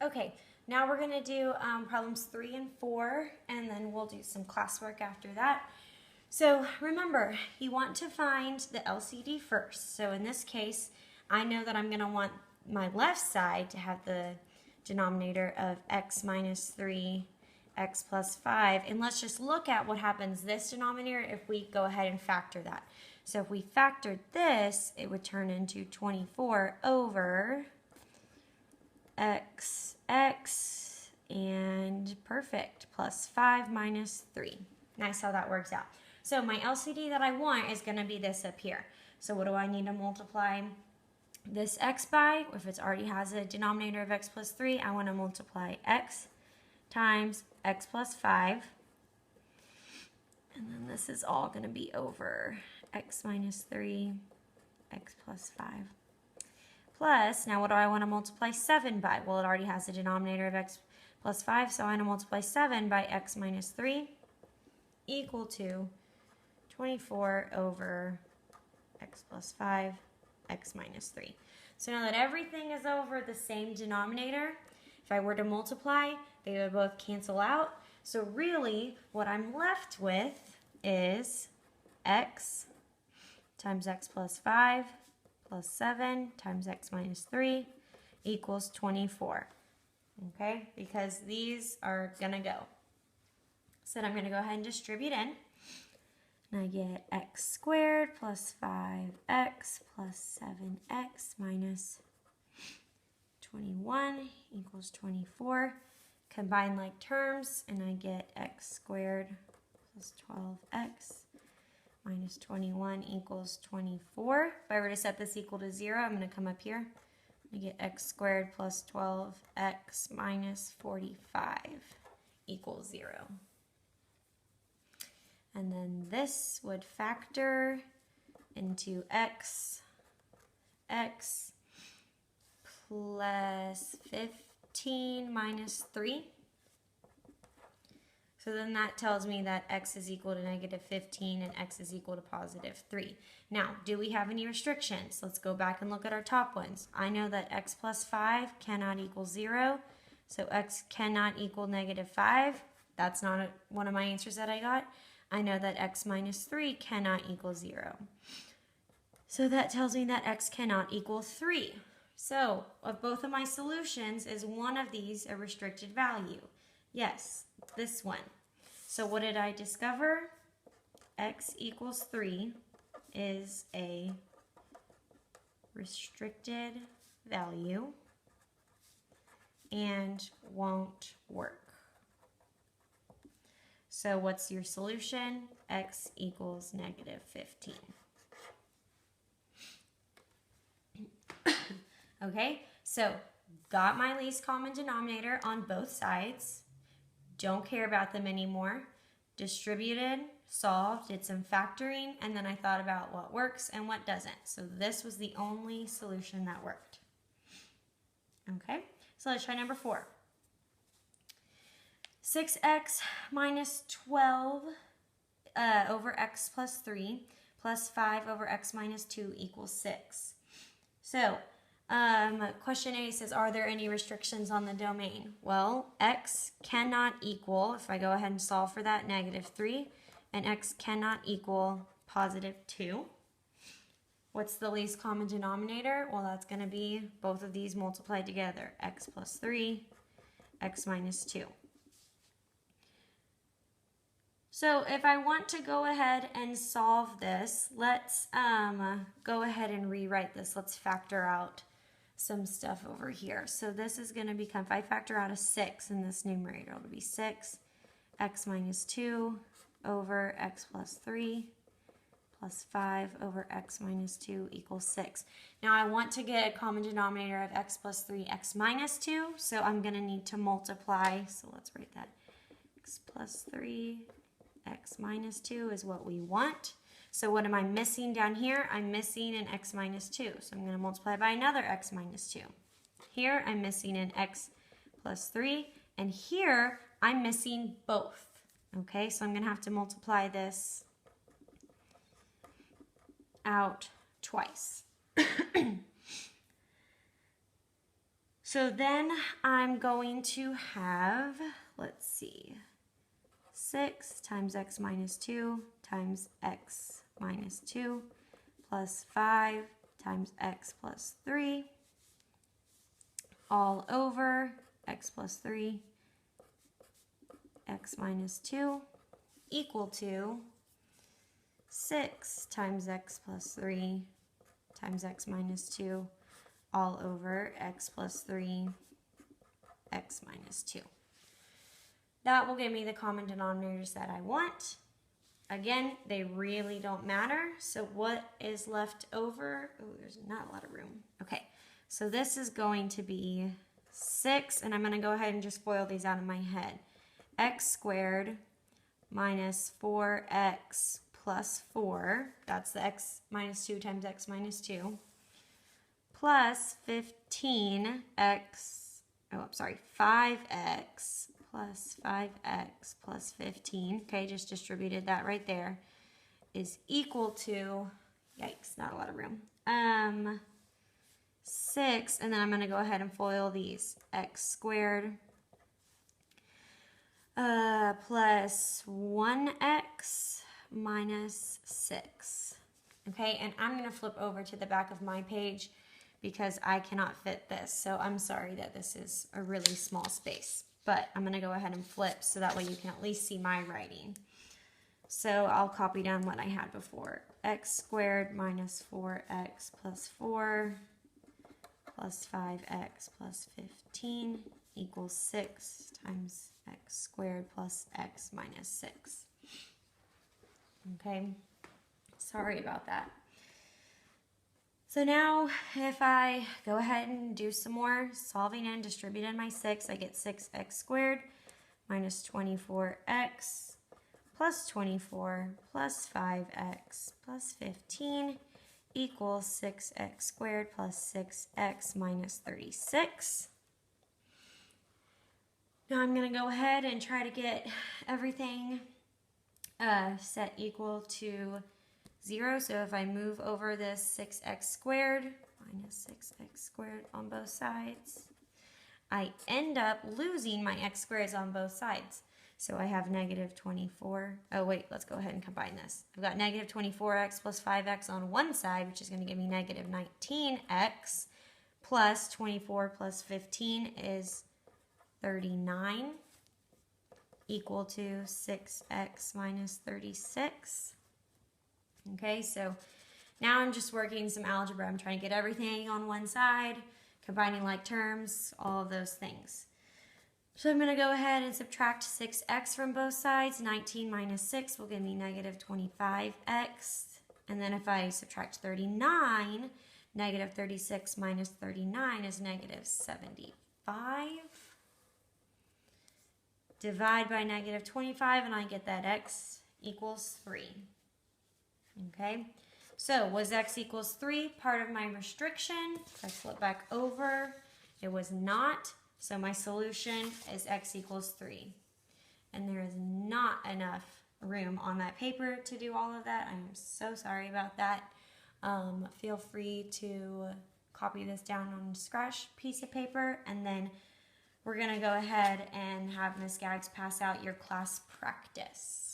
Okay, now we're going to do problems 3 and 4, and then we'll do some classwork after that. So remember, you want to find the LCD first. So in this case, I know that I'm going to want my left side to have the denominator of x minus 3, x plus 5. And let's just look at what happens this denominator if we go ahead and factor that. So if we factored this, it would turn into 24 over x and perfect, plus 5 minus 3. Nice how that works out. So my LCD that I want is going to be this up here. So what do I need to multiply this x by? If it already has a denominator of x plus 3, I want to multiply x times x plus 5. And then this is all going to be over x minus 3, x plus 5. Plus, now what do I want to multiply 7 by? Well, it already has a denominator of x plus 5, so I want to multiply 7 by x minus 3 equal to 24 over x plus 5, x minus 3. So now that everything is over the same denominator, if I were to multiply, they would both cancel out. So really, what I'm left with is x times x plus 5 plus 7 times x minus 3 equals 24. Okay, because these are going to go. So then I'm going to go ahead and distribute in. And I get x squared plus 5x plus 7x minus 21 equals 24. Combine like terms, and I get x squared plus 12x minus 21 equals 24. If I were to set this equal to 0, I'm going to come up here. I get x squared plus 12x minus 45 equals 0. And then this would factor into x plus 15 minus 3. So then that tells me that x is equal to negative 15 and x is equal to positive 3. Now, do we have any restrictions? Let's go back and look at our top ones. I know that x plus 5 cannot equal 0, so x cannot equal negative 5. That's not one of my answers that I got. I know that x minus 3 cannot equal 0. So that tells me that x cannot equal 3. So, of both of my solutions, is one of these a restricted value? Yes, this one. So what did I discover? X equals 3 is a restricted value and won't work. So what's your solution? X equals negative 15. Okay, so got my least common denominator on both sides. Don't care about them anymore. Distributed, solved, did some factoring, and then I thought about what works and what doesn't. So this was the only solution that worked. Okay, so let's try number 4. 6x minus 12 over x plus 3 plus 5 over x minus 2 equals 6. So, question A says, are there any restrictions on the domain? Well, x cannot equal, if I go ahead and solve for that, negative 3, and x cannot equal positive 2. What's the least common denominator? Well, that's going to be both of these multiplied together, x plus 3, x minus 2. So if I want to go ahead and solve this, let's go ahead and rewrite this. Let's factor out some stuff over here. So this is going to become, if I factor out a 6 in this numerator, it'll be 6 x minus 2 over x plus 3 plus 5 over x minus 2 equals 6. Now I want to get a common denominator of x plus 3, x minus 2, so I'm going to need to multiply. So let's write that. X plus 3, x minus 2 is what we want. So what am I missing down here? I'm missing an x minus 2. So I'm going to multiply by another x minus 2. Here I'm missing an x plus 3. And here I'm missing both. Okay, so I'm going to have to multiply this out twice. So then I'm going to have, let's see, 6 times x minus 2 times x minus 2 plus 5 times x plus 3 all over x plus 3, x minus 2 equal to 6 times x plus 3 times x minus 2 all over x plus 3, x minus 2. That will give me the common denominators that I want. Again, they really don't matter. So what is left over? Oh, there's not a lot of room. Okay, so this is going to be 6, and I'm going to go ahead and just FOIL these out of my head. X squared minus 4x plus 4, that's the x minus 2 times x minus 2, plus 5x plus 5x plus 15, okay, just distributed that right there, is equal to, yikes, not a lot of room, 6, and then I'm going to go ahead and FOIL these, x squared plus 1x minus 6, okay, and I'm going to flip over to the back of my page because I cannot fit this, so I'm sorry that this is a really small space, but I'm going to go ahead and flip so that way you can at least see my writing. So I'll copy down what I had before. X squared minus 4x plus 4 plus 5x plus 15 equals 6 times x squared plus x minus 6. Okay, sorry about that. So now if I go ahead and do some more solving and distributing my 6, I get 6x squared minus 24x plus 24 plus 5x plus 15 equals 6x squared plus 6x minus 36. Now I'm going to go ahead and try to get everything set equal to 0. So if I move over this 6x squared minus 6x squared on both sides, I end up losing my x squareds on both sides. So I have negative 24. Oh wait, let's go ahead and combine this. I've got negative 24x plus 5x on one side, which is going to give me negative 19x, plus 24 plus 15 is 39, equal to 6x minus 36. Okay, so now I'm just working some algebra. I'm trying to get everything on one side, combining like terms, all of those things. So I'm going to go ahead and subtract 6x from both sides. 19 minus 6 will give me negative 25x. And then if I subtract 39, negative 36 minus 39 is negative 75. Divide by negative 25 and I get that x equals 3. Okay, so was x equals 3 part of my restriction? If I flip back over, it was not. So my solution is x equals 3. And there is not enough room on that paper to do all of that. I'm so sorry about that. Feel free to copy this down on a scratch piece of paper, and then we're going to go ahead and have Ms. Gags pass out your class practice.